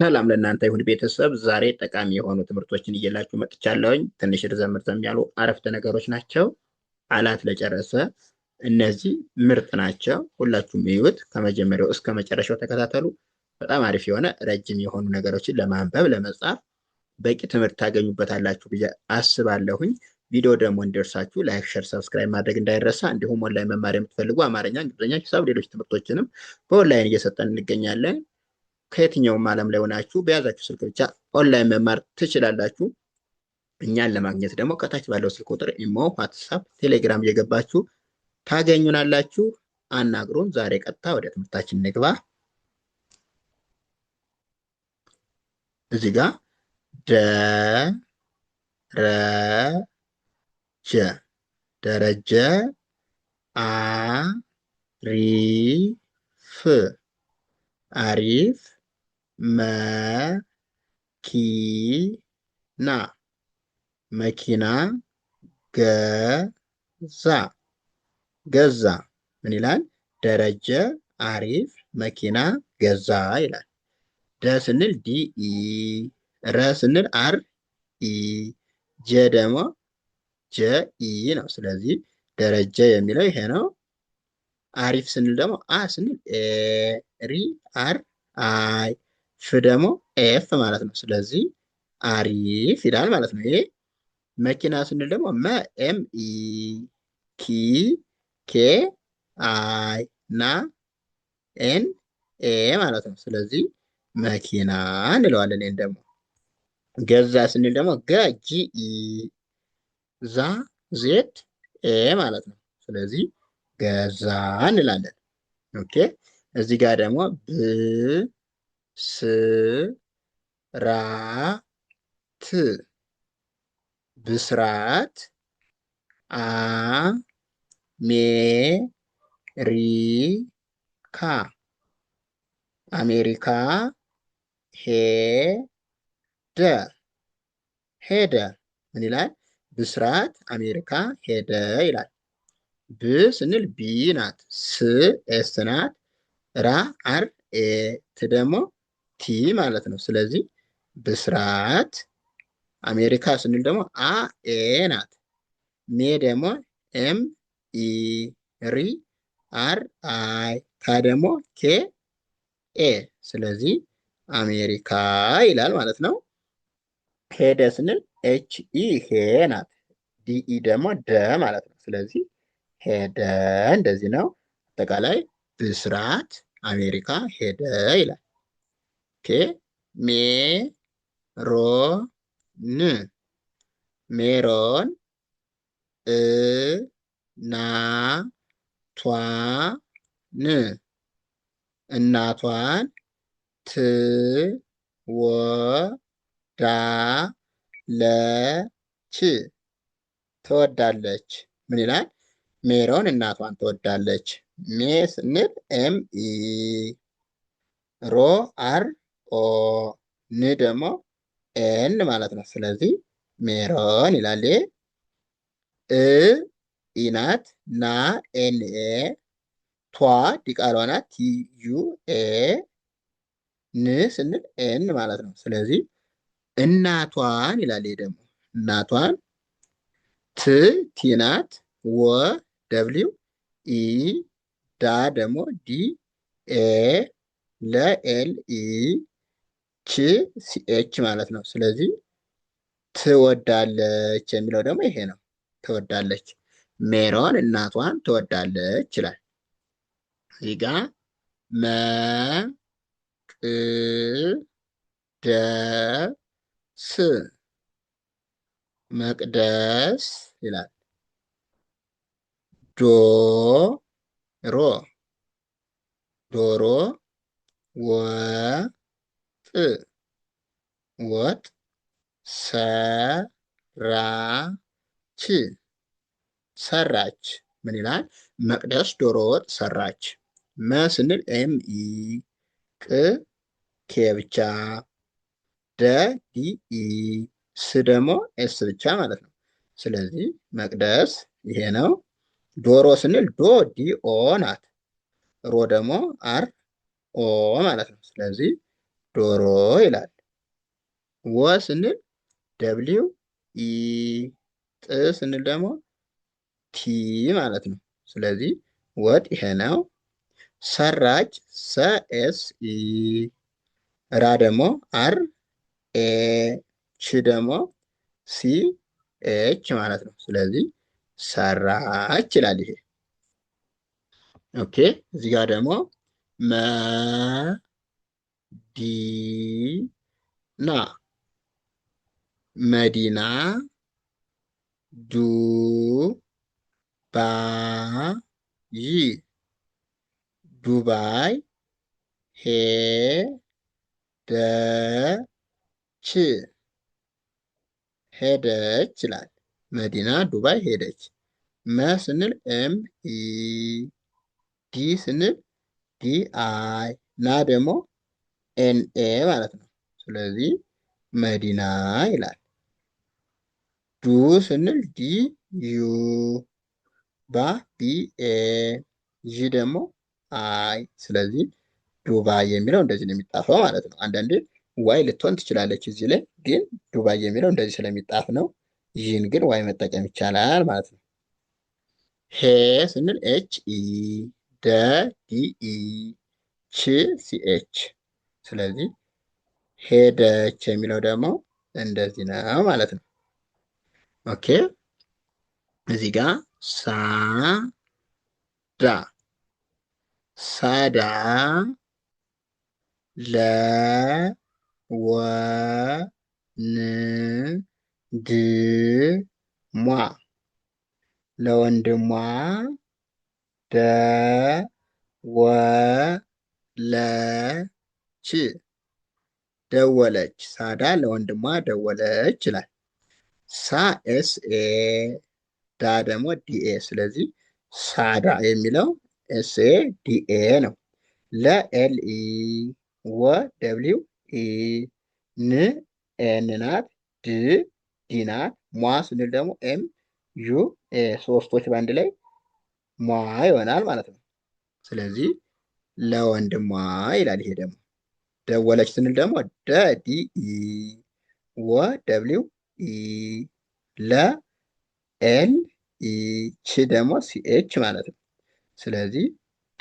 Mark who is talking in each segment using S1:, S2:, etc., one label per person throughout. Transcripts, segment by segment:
S1: ሰላም ለእናንተ ይሁን ቤተሰብ። ዛሬ ጠቃሚ የሆኑ ትምህርቶችን እየላችሁ መጥቻለሁኝ። ትንሽ ርዘም ያሉ አረፍተ ነገሮች ናቸው። ቃላት ለጨረሰ እነዚህ ምርጥ ናቸው። ሁላችሁም እዩት፣ ከመጀመሪያው እስከ መጨረሻው ተከታተሉ። በጣም አሪፍ የሆነ ረጅም የሆኑ ነገሮችን ለማንበብ ለመጻፍ በቂ ትምህርት ታገኙበታላችሁ ብዬ አስባለሁኝ። ቪዲዮ ደግሞ እንዲደርሳችሁ ላይክ፣ ሸር፣ ሰብስክራይብ ማድረግ እንዳይረሳ። እንዲሁም ኦንላይን መማር የምትፈልጉ አማርኛ፣ እንግሊዝኛ፣ ሂሳብ፣ ሌሎች ትምህርቶችንም በኦንላይን እየሰጠን እንገኛለን። ከየትኛውም ዓለም ላይ ሆናችሁ በያዛችሁ ስልክ ብቻ ኦንላይን መማር ትችላላችሁ። እኛን ለማግኘት ደግሞ ከታች ባለው ስልክ ቁጥር ኢሞ፣ ዋትሳፕ፣ ቴሌግራም እየገባችሁ ታገኙናላችሁ። አናግሩን። ዛሬ ቀጥታ ወደ ትምህርታችን እንግባ። እዚህ ጋር ደረጀ ደረጀ አሪፍ አሪፍ መኪና መኪና ገዛ ገዛ። ምን ይላል? ደረጀ አሪፍ መኪና ገዛ ይላል። ደ ስንል ዲኢ፣ ረ ስንል አር ኢ፣ ጀ ደግሞ ጀኢ ነው። ስለዚህ ደረጀ የሚለው ይሄ ነው። አሪፍ ስንል ደግሞ አ ስንል ኤ፣ ሪ አር አይ፣ ፍ ደግሞ ኤፍ ማለት ነው። ስለዚህ አሪፍ ይላል ማለት ነው። ይሄ መኪና ስንል ደግሞ መ ኤም ኢ፣ ኪ ኬ አይ፣ ና ኤን ኤ ማለት ነው። ስለዚህ መኪና እንለዋለን። ይህን ደግሞ ገዛ ስንል ደግሞ ገ ጂ ኢ፣ ዛ ዜድ ኤ ማለት ነው። ስለዚህ ገዛ እንላለን። ኦኬ። እዚህ ጋር ደግሞ ብስራት ብስራት አሜሪካ አሜሪካ ሄደ ሄደ። ምን ይላል? ብስራት አሜሪካ ሄደ ይላል። ብ ስንል ቢ ናት፣ ስ ኤስ ናት፣ ራ አር ኤ፣ ት ደግሞ ቲ ማለት ነው። ስለዚህ ብስራት አሜሪካ ስንል ደግሞ አ ኤ ናት፣ ሜ ደግሞ ኤም ኢ፣ ሪ አር አይ፣ ካ ደግሞ ኬ ኤ። ስለዚህ አሜሪካ ይላል ማለት ነው። ሄደ ስንል ኤች ኢ ሄ ናት፣ ዲኢ ደግሞ ደ ማለት ነው። ስለዚህ ሄደ እንደዚህ ነው። አጠቃላይ ብስራት አሜሪካ ሄደ ይላል። ኦኬ። ሜሮን ሜሮን እናቷን ትወዳለች። ምን ይላል? ሜሮን እናቷን ትወዳለች። ሜ ስንል ኤም ኢ፣ ሮ አር ኦ፣ ን ደግሞ ኤን ማለት ነው። ስለዚህ ሜሮን ይላል። እ ኢናት፣ ና ኤን ኤ፣ ቷ ዲቃሏ ናት፣ ቲ ዩ ኤ፣ ን ስንል ኤን ማለት ነው። ስለዚህ እናቷን ይላል። ደግሞ እናቷን ት ቲናት፣ ወ ደብሊው ኢ፣ ዳ ደግሞ ዲ ኤ፣ ለኤል ኢ፣ ች ሲኤች ማለት ነው። ስለዚህ ትወዳለች የሚለው ደግሞ ይሄ ነው። ትወዳለች። ሜሮን እናቷን ትወዳለች ይላል። እዚህ ጋ መቅደስ መቅደስ ይላል። ዶሮ ዶሮ፣ ወጥ ሰራች። ምን ይላል? መቅደስ ዶሮ ወጥ ሰራች። መ ስንል ኤም ኢ፣ ቅ ኬ ብቻ፣ ደ ዲ ኢ፣ ስ ደግሞ ኤስ ብቻ ማለት ነው። ስለዚህ መቅደስ ይሄ ነው። ዶሮ ስንል ዶ ዲ ኦ ናት፣ ሮ ደግሞ አር ኦ ማለት ነው። ስለዚህ ዶሮ ይላል። ወ ስንል ደብሊው ኢ፣ ጥ ስንል ደግሞ ቲ ማለት ነው። ስለዚህ ወጥ ይሄ ነው። ሰራች ሰ ኤስ ኢ፣ ራ ደግሞ አር ኤ፣ ች ደግሞ ሲ ኤች ማለት ነው። ስለዚህ ሰራች ይላል ይሄ። ኦኬ እዚህ ጋር ደግሞ መ ዲ ና፣ መዲና፣ ዱ ባ ይ፣ ዱባይ፣ ሄ ደ ች፣ ሄደች ይላል። መዲና ዱባይ ሄደች። መ ስንል ኤም ኢ፣ ዲ ስንል ዲ አይ፣ ና ደግሞ ኤን ኤ ማለት ነው። ስለዚህ መዲና ይላል። ዱ ስንል ዲ ዩ፣ ባ ቢ ኤ፣ ይ ደግሞ አይ። ስለዚህ ዱባይ የሚለው እንደዚህ ነው የሚጣፈው ማለት ነው። አንዳንዴ ዋይ ልትሆን ትችላለች እዚህ ላይ፣ ግን ዱባይ የሚለው እንደዚህ ስለሚጣፍ ነው። ይህን ግን ዋይ መጠቀም ይቻላል ማለት ነው። ሄ ስንል ኤች ኢ፣ ደ ዲ ኢ፣ ች ሲ ኤች። ስለዚህ ሄደች የሚለው ደግሞ እንደዚህ ነው ማለት ነው። ኦኬ እዚህ ጋር ሳ ዳ፣ ሳዳ፣ ለ ወ ን ድ ሟ፣ ለወንድሟ ደ ወ ለ ች፣ ደወለች። ሳዳ ለወንድሟ ደወለች ይላል። ሳ ኤስ ኤ፣ ዳ ደግሞ ዲኤ። ስለዚህ ሳዳ የሚለው ኤስ ኤ ዲኤ ነው። ለኤል ኢ፣ ወ ደብሊው ኢ፣ ን ኤን ናት፣ ድ ዲ ናት፣ ሟ ስንል ደግሞ ኤም ዩ ኤ፣ ሶስቶች በአንድ ላይ ሟ ይሆናል ማለት ነው። ስለዚህ ለወንድሟ ይላል። ይሄ ደግሞ ደወለች ስንል ደግሞ ደ ዲ ኢ፣ ወ ደብሊው ኢ፣ ለ ኤል ኢ፣ ች ደግሞ ሲኤች ማለት ነው። ስለዚህ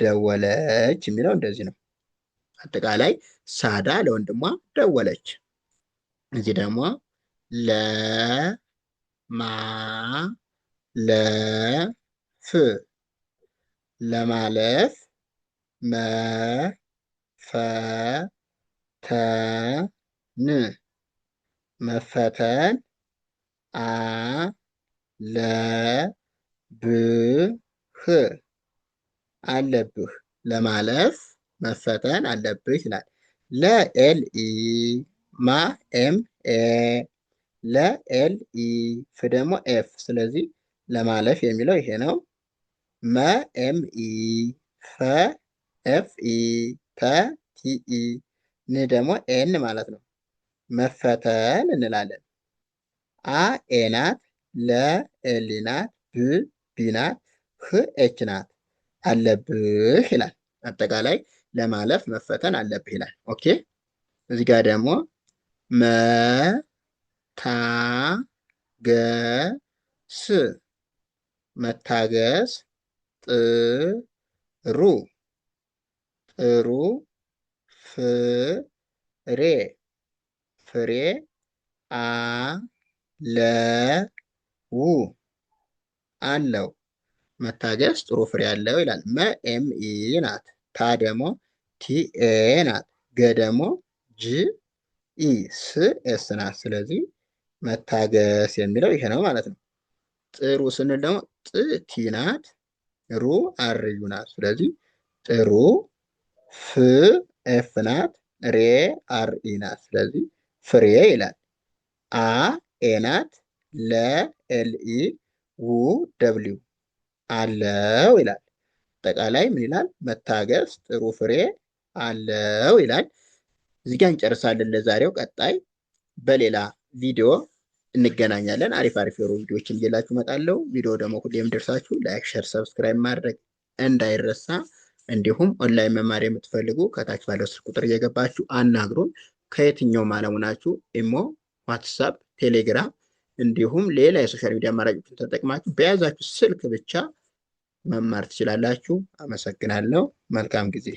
S1: ደወለች የሚለው እንደዚህ ነው። አጠቃላይ ሳዳ ለወንድሟ ደወለች። እዚህ ደግሞ ለ ማ ለ ፍ፣ ለማለፍ፣ መ ፈ ተ ን፣ መፈተን፣ አ ለ ብ ህ፣ አለብህ። ለማለፍ መፈተን አለብህ ይላል። ለኤል ኢ፣ ማ ኤም ኤ፣ ለኤል ኢ፣ ፍ ደግሞ ኤፍ። ስለዚህ ለማለፍ የሚለው ይሄ ነው። መ ኤም ኢ፣ ፈ ኤፍ ኢ፣ ተ ቲ ኢ፣ ን ደግሞ ኤን ማለት ነው። መፈተን እንላለን። አ ኤ ናት፣ ለ ኤል ናት፣ ብ ቢ ናት፣ ህ ኤች ናት። አለብህ ይላል። አጠቃላይ ለማለፍ መፈተን አለብህ ይላል። ኦኬ እዚህ ጋር ደግሞ መ ታ ገ ስ፣ መታገስ፣ ጥሩ፣ ጥሩ፣ ፍሬ፣ ፍሬ፣ አ ለ ው፣ አለው። መታገስ ጥሩ ፍሬ አለው ይላል። መ ኤም ኢ ናት፣ ታ ደግሞ ቲ ኤ ናት፣ ገ ደግሞ ጅ ኢ፣ ስ ኤስ ናት። ስለዚህ መታገስ የሚለው ይሄ ነው ማለት ነው። ጥሩ ስንል ደግሞ ጥ ቲ ናት፣ ሩ አር ዩ ናት። ስለዚህ ጥሩ፣ ፍ ኤፍ ናት፣ ሬ አር ኢ ናት። ስለዚህ ፍሬ ይላል። አ ኤ ናት፣ ለ ኤል ኢ፣ ው ደብሊው፣ አለው ይላል። አጠቃላይ ምን ይላል? መታገስ ጥሩ ፍሬ አለው ይላል። እዚህ ጋር እንጨርሳለን ለዛሬው። ቀጣይ በሌላ ቪዲዮ እንገናኛለን። አሪፍ አሪፍ የሆኑ ቪዲዮዎችን እየላችሁ እመጣለሁ። ቪዲዮ ደግሞ ሁሌም ደርሳችሁ ላይክ፣ ሸር፣ ሰብስክራይብ ማድረግ እንዳይረሳ። እንዲሁም ኦንላይን መማር የምትፈልጉ ከታች ባለው ስልክ ቁጥር እየገባችሁ አናግሩን። ከየትኛውም ዓለም ሆናችሁ ኢሞ፣ ዋትሳፕ፣ ቴሌግራም እንዲሁም ሌላ የሶሻል ሚዲያ አማራጮችን ተጠቅማችሁ በያዛችሁ ስልክ ብቻ መማር ትችላላችሁ። አመሰግናለሁ። መልካም ጊዜ